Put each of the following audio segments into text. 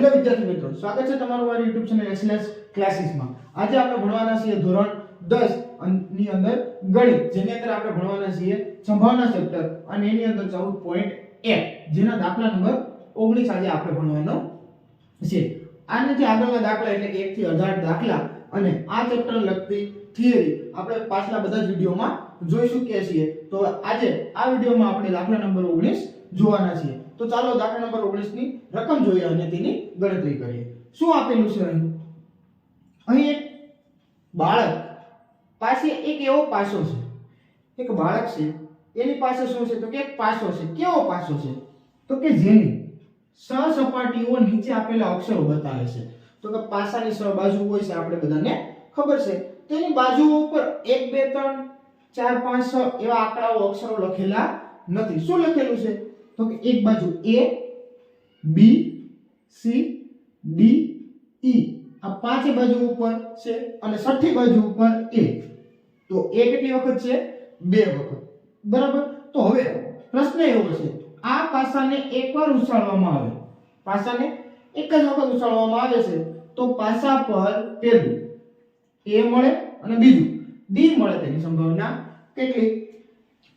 Hello વિદ્યાર્થી મિત્રો, સ્વાગત છે તમારું મારી YouTube ચેનલ એક્સેલન્સ ક્લાસીસમાં। આજે આપણે ભણવાના છીએ ધોરણ 10 ની અંદર ગણિત, જેની અંદર આપણે ભણવાના છીએ સંભાવના ચેપ્ટર અને એની અંદર 14.1 જેના દાખલા નંબર 19 આજે આપણે ભણવાનો છે। આનાથી આગળના દાખલા એટલે કે 1 થી 18 દાખલા અને આ ચેપ્ટર લગતી થિયરી આપણે પાછલા બધા જ વિડિયોમાં જોઈ ચૂક્યા છીએ। તો આજે આ વિડિયોમાં આપણે દાખલા નંબર 19 જોવાના છીએ। તો ચાલો દાખલા નંબર 19 ની રકમ જોઈએ અને તેની ગણતરી કરીએ। શું આપેલું છે અહીં એક બાળક પાસે એક એવો પાસો છે, એક બાળક છે એની પાસે શું છે તો કે એક પાસો છે। કેવો પાસો છે તો કે જેની સહસપાટીઓ નીચે આપેલા અક્ષરો બતાવે છે। તો કે પાસાની સહબાજુ હોય છે, આપણે બધાને ખબર છે। તેની બાજુઓ ઉપર 1 2 3 4 5 6 એવા આંકડાઓ અક્ષરો લખેલા નથી। શું લખેલું છે તો કે એક બાજુ A B C D E આ પાંચે બાજુ ઉપર છે અને છઠ્ઠી બાજુ ઉપર A। તો A કેટલી વખત છે? 2 વખત, બરાબર। તો હવે પ્રશ્ન એવો છે, આ પાસાને એકવાર ઉછાળવામાં આવે, પાસાને એક જ વખત ઉછાળવામાં આવે છે તો પાસા પર પહેલું A મળે અને બીજું D મળે, તેની સંભાવના કેટલી?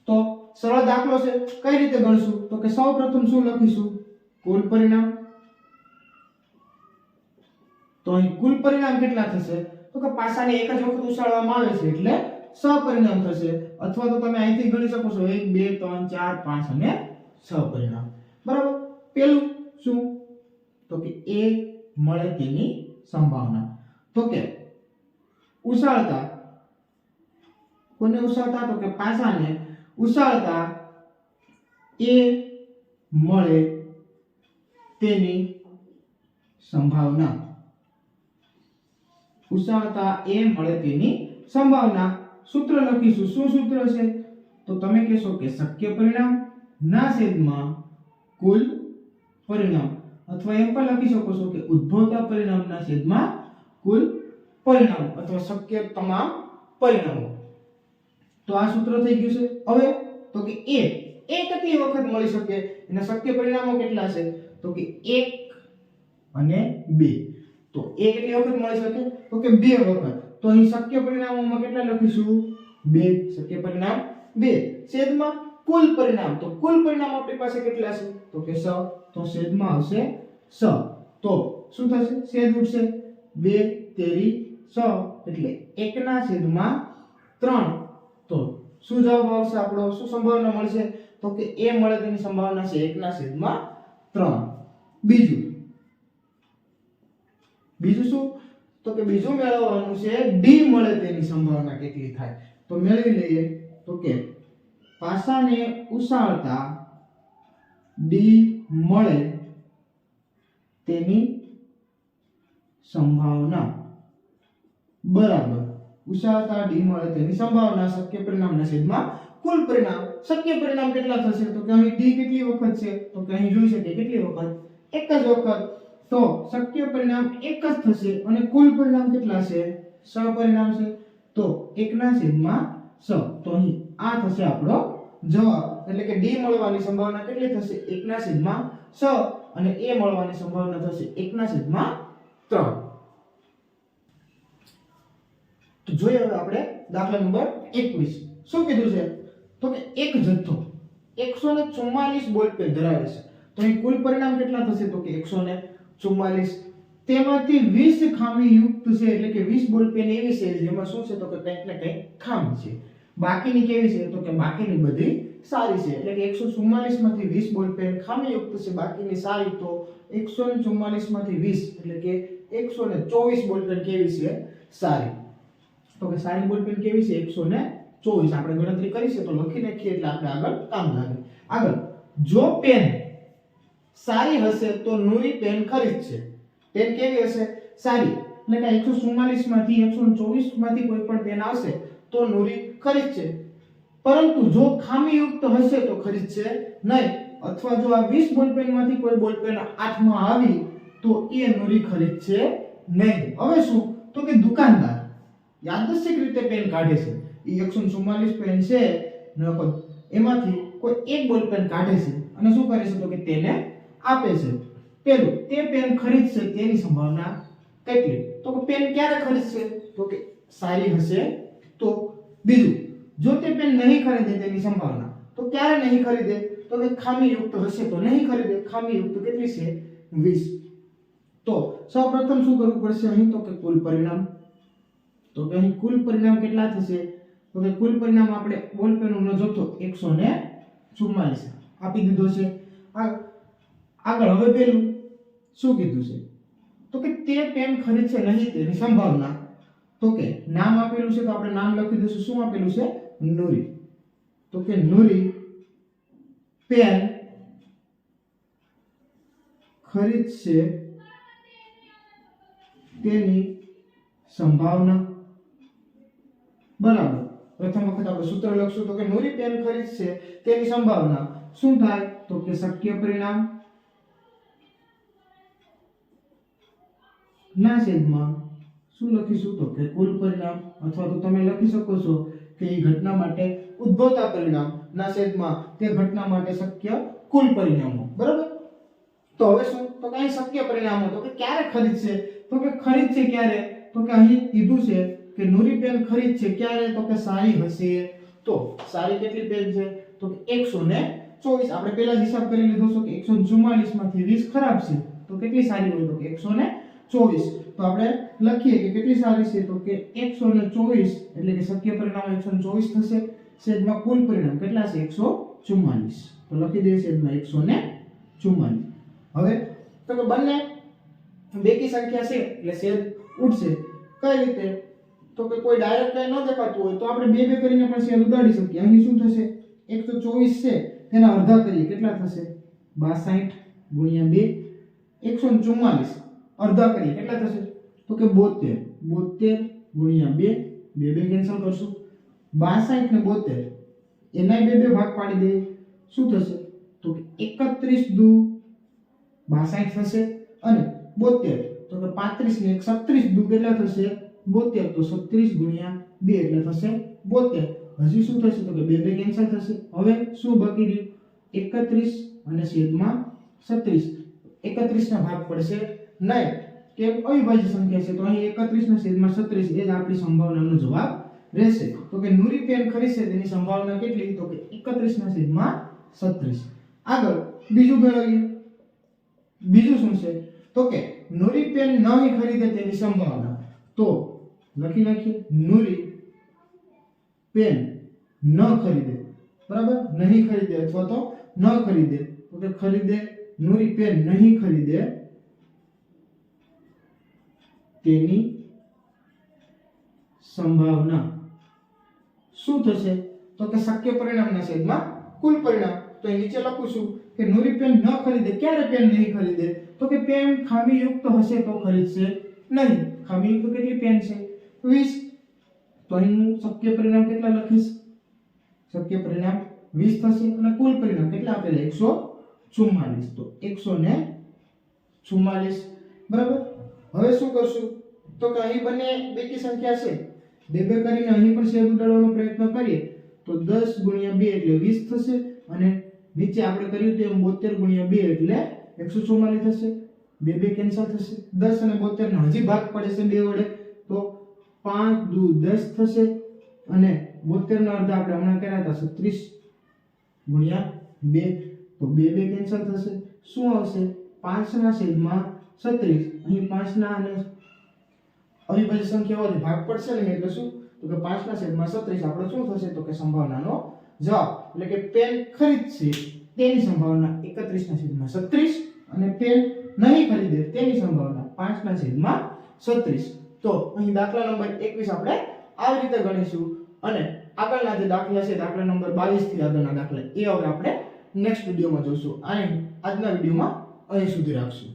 તો સરળ દાખલો છે, કઈ રીતે ગણશું તો કે સૌપ્રથમ શું લખીશું? કુલ પરિણામ। તો અહીં કુલ પરિણામ કેટલા થશે તો કે પાસાને એક જ વખત ઉછાળવામાં આવે છે એટલે સહપરિણામ થશે, અથવા તો તમે અહીંથી ગણી શકો છો 1 2 3 4 5 અને સહપરિણામ, બરાબર। પહેલું શું તો કે A મળે તેની સંભાવના। તો કે ઉછાળતા, કોને ઉછાળતા તો કે પાસાને ઉછાળતા A મળે તેની સંભાવના, ઉછાળતા A મળે તેની સંભાવના। સૂત્ર લખીશું, શું સૂત્ર છે તો તમે કહેશો કે શક્ય પરિણામ ના છેદમાં કુલ પરિણામ, અથવા એમ પણ લખી શકો છો કે ઉદ્ભવતા પરિણામના છેદમાં કુલ પરિણામ અથવા શક્ય તમામ પરિણામો। તો આ સૂત્ર થઈ ગયું છે। હવે તો કે A કેટલી વખત મળી શકે, એના શક્ય પરિણામો કેટલા છે તો કે 1 અને 2। તો A કેટલી વખત મળી શકે તો કે 2 વખત। તો અહીં શક્ય પરિણામોમાં કેટલા લખીશું? 2, શક્ય પરિણામ 2 છેદમાં કુલ પરિણામ। તો કુલ પરિણામ આપણી પાસે કેટલા છે તો કે 6, તો છેદમાં આવશે 6। તો શું થશે? છેદ ઉડશે, 2 તેરી 6 એટલે 1/3। તો શું જવાબ આવશે આપણો? શું સંભાવના મળશે તો કે A મળે તેની સંભાવના છે 1/3। બીજું શું તો કે બીજું મેળવવાનું છે D મળે તેની સંભાવના કેટલી થાય। તો મેળવી લઈએ તો કે પાસાને ઉછાળતા D મળે તેની સંભાવના બરાબર ઉછાળતા D મળે તેની સંભાવના શક્ય પરિણામના છેદમાં કુલ પરિણામ। શક્ય પરિણામ કેટલા થશે તો કે અહીં D કેટલી વખત છે તો કે અહીં જોઈ શકીએ કેટલી વખત? એક જ વખત। તો શક્ય પરિણામ એક જ થશે અને કુલ પરિણામ કેટલા છે? સહપરિણામ છે, તો 1/6। તો અહીં આ થશે આપણો જવાબ, એટલે કે D મળવાની સંભાવના કેટલી થશે? 1/6 અને A મળવાની સંભાવના થશે 1/3। તો જોઈએ હવે આપણે દાખલા નંબર 21। શું કીધું છે તો કે એક જથ્થો 144 બોલ પેન ધરાવે છે। તો અહીં કુલ પરિણામ કેટલા થશે તો કે 144, તેમાંથી 20 ખામી યુક્ત છે, એટલે કે 20 બોલ પેન એવી છે જેમાં શું છે તો કે કંઈક ને કંઈક ખામી છે। બાકીની કેવી છે તો કે બાકીની બધી સારી છે, એટલે કે 144 માંથી 20 બોલ પેન ખામી યુક્ત છે, બાકીની સારી। તો 144 માંથી 20 એટલે કે 124 બોલ પેન કેવી છે? સારી। તો કે સારી બોલ પેન કેવી છે? 124। આપણે ગણતરી કરી છે તો લખી નાખીએ એટલે આપણે આગળ કામ લાગે। આગળ, જો પેન સારી હશે તો નુરી પેન ખરીદશે। પેન કેવી હશે? સારી, એટલે કે 144 માંથી 124 માંથી કોઈ પણ પેન આવશે તો નુરી ખરીદશે, પરંતુ જો ખામીયુક્ત હશે તો ખરીદશે નહીં, અથવા જો આ 20 બોલ પેન માંથી કોઈ બોલ પેન હાથમાં આવી તો એ નુરી ખરીદશે નહીં। હવે શું તો કે દુકાનદાર યાદચ્છિક રીતે પેન કાઢે છે, એ 144 પેન છે એમાંથી કોઈ એક બોલ પેન કાઢે છે અને શું કરે છે તો કે તેને આપે છે। પેલું તે પેન ખરીદશે તેની સંભાવના કેટલી? તો કે પેન ક્યારે ખરીદશે? તો કે સારી હશે તો. બીજું, જો તે પેન નહીં ખરીદે તેની સંભાવના, તો ક્યારે નહીં ખરીદે? તો કે ખામીયુક્ત હશે તો નહીં ખરીદે. ખામીયુક્ત કેટલી છે? 20. તો સૌપ્રથમ શું કરવું પડશે અહીં? તો કે કુલ પરિણામ. તો કે અહીં કુલ પરિણામ કેટલા થશે? તો કે કુલ પરિણામ આપણે બોલપેનનો જથ્થો 144 આપી દીધો છે. આગળ હવે પેલું શું કીધું છે? તો કે તે પેન ખરીદશે નહીં તેની સંભાવના. તો કે નામ આપેલું છે તો આપણે નામ લખી દઈશું. શું આપેલું છે? નૂરી. તો કે નૂરી પેન ખરીદશે તેની સંભાવના. બરાબર. પ્રથમ વખત આપણે સૂત્ર લખશું. તો કે નૂરી પેન ખરીદશે તેની સંભાવના શું થાય? તો કે શક્ય પરિણામ ના છેદમાં શું લખીશું? તો કે કુલ પરિણામ. અથવા તો તમે લખી શકો છો કે એ ઘટના માટે ઉદ્ભવતા પરિણામ ના છેદમાં તે ઘટના માટે શક્ય કુલ પરિણામો. બરાબર. તો હવે શું? તો કે અહીં શક્ય પરિણામો. તો કે ક્યારે ખરીદશે? તો કે ખરીદશે ક્યારે? તો કે અહીં કીધું છે કે નૂરી પેન ખરીદશે ક્યારે? તો કે સારી હશે તો. સારી કેટલી પેન છે? તો કે 124. આપણે પહેલા હિસાબ કરી લીધો છે કે 144 માંથી 20 ખરાબ છે તો કેટલી સારી હોય? તો કે 124. તો આપણે લખીએ કે કેટલી સારી છે? તો કે 124 એટલે કે શક્ય પરિણામ 124 થશે. છેદમાં કુલ પરિણામ કેટલા છે? 144. તો લખી દઈએ છેદમાં 144. હવે તો કે બંને બેકી સંખ્યા છે એટલે છેદ ઉડશે. કઈ રીતે? તો કે કોઈ ડાયરેક્ટ કઈ ન દેખાતું હોય તો આપણે બે કરીને પણ છેદ ઉડાડી શકીએ. અહીં શું થશે? 124 છે તેના અડધા કરીએ કેટલા થશે? 62 ગુણ્યા 2. 144 અડધા કરીએ કેટલા થશે? તો કે 72. 72 ગુણ્યા 2. 2 કેન્સલ કરશું. 62 ને 72 એના બે ભાગ પાડી દઈએ. શું થશે? તો કે 31 દુ 62 થશે અને 72 તો કે 35 ને 36 દુ કેટલા થશે? 72. તો 36 ગુણ્યા 2 એટલે થશે 72. હજી શું થશે? તો કે 2 કેન્સલ થશે. હવે શું બાકી રહ્યું? 31 અને છેદમાં 36. 31 ના ભાગ પડશે નહીં કેમ? અવિભાજ્ય સંખ્યા છે તો અહીં 31 ના છેદમાં 36 એ જ આપણી સંભાવનાનો જવાબ રહેશે. તો કે નૂરી પેન ખરીદશે તેની સંભાવના કેટલી? તો કે 31 ના છેદમાં 36. આગળ બીજું મેળવીએ. બીજું શું છે? તો કે નૂરી પેન નહીં ખરીદે તેની સંભાવના. તો લખી નાખીએ નૂરી પેન ન ખરીદે. બરાબર. નહીં ખરીદે અથવા તો ન ખરીદે. તો કે ખરીદે નૂરી પેન નહીં ખરીદે તેની સંભાવના શું થશે? તો કે શક્ય પરિણામના છેદમાં કુલ પરિણામ. તો એ નીચે લખું છું કે નૂરી પેન ન ખરીદે. ક્યારે પેન નહીં ખરીદે? તો કે પેન ખામીયુક્ત હશે તો ખરીદશે નહીં. ખામીયુક્ત કેટલી પેન છે? 20. તો અહીં શક્ય પરિણામ કેટલા લખીશ? શક્ય પરિણામ 20 થશે અને કુલ પરિણામ કેટલા આપેલા? 144. તો 144. બરાબર. હવે શું કરશું? તો કે અહીં બંને બેકી સંખ્યા છે. બે કરીને અહીં પણ છેદ ઉડાડવાનો પ્રયત્ન કરીએ તો 10 ગુણ્યા 2 એટલે 20 થશે અને નીચે આપણે કર્યું તેમ 72 ગુણ્યા 2 એટલે 144 થશે. 2 કેન્સલ થશે. 10 અને 72 નો હજી ભાગ પડે છે 2 વડે તો 5 દુ 10 થશે અને 72 નો અડધા આપણે હમણાં કર્યા હતા 36 ગુણ્યા 2 તો 2 કેન્સલ થશે. શું આવશે? 5 ના છેદમાં 36. અહીં 5 ના અને અવિભાજ્ય સંખ્યાઓથી ભાગ પડશે ને એટલે શું? તો કે 5 ના છેદમાં 36 આપણે શું થશે? તો કે સંભાવનાનો જવાબ એટલે કે પેન ખરીદશે તેની સંભાવના 31 ના છેદમાં 36 અને પેન નહીં ખરીદે તેની સંભાવના 5 ના છેદમાં 36. તો અહીં દાખલા નંબર 21 આપણે આવી રીતે ગણીશું અને આગળના જે દાખલા છે દાખલા નંબર 22 થી આગળના દાખલા એ હવે આપણે નેક્સ્ટ વિડિયોમાં જોઈશું અને આજના વિડિયોમાં અહીં સુધી રાખશું.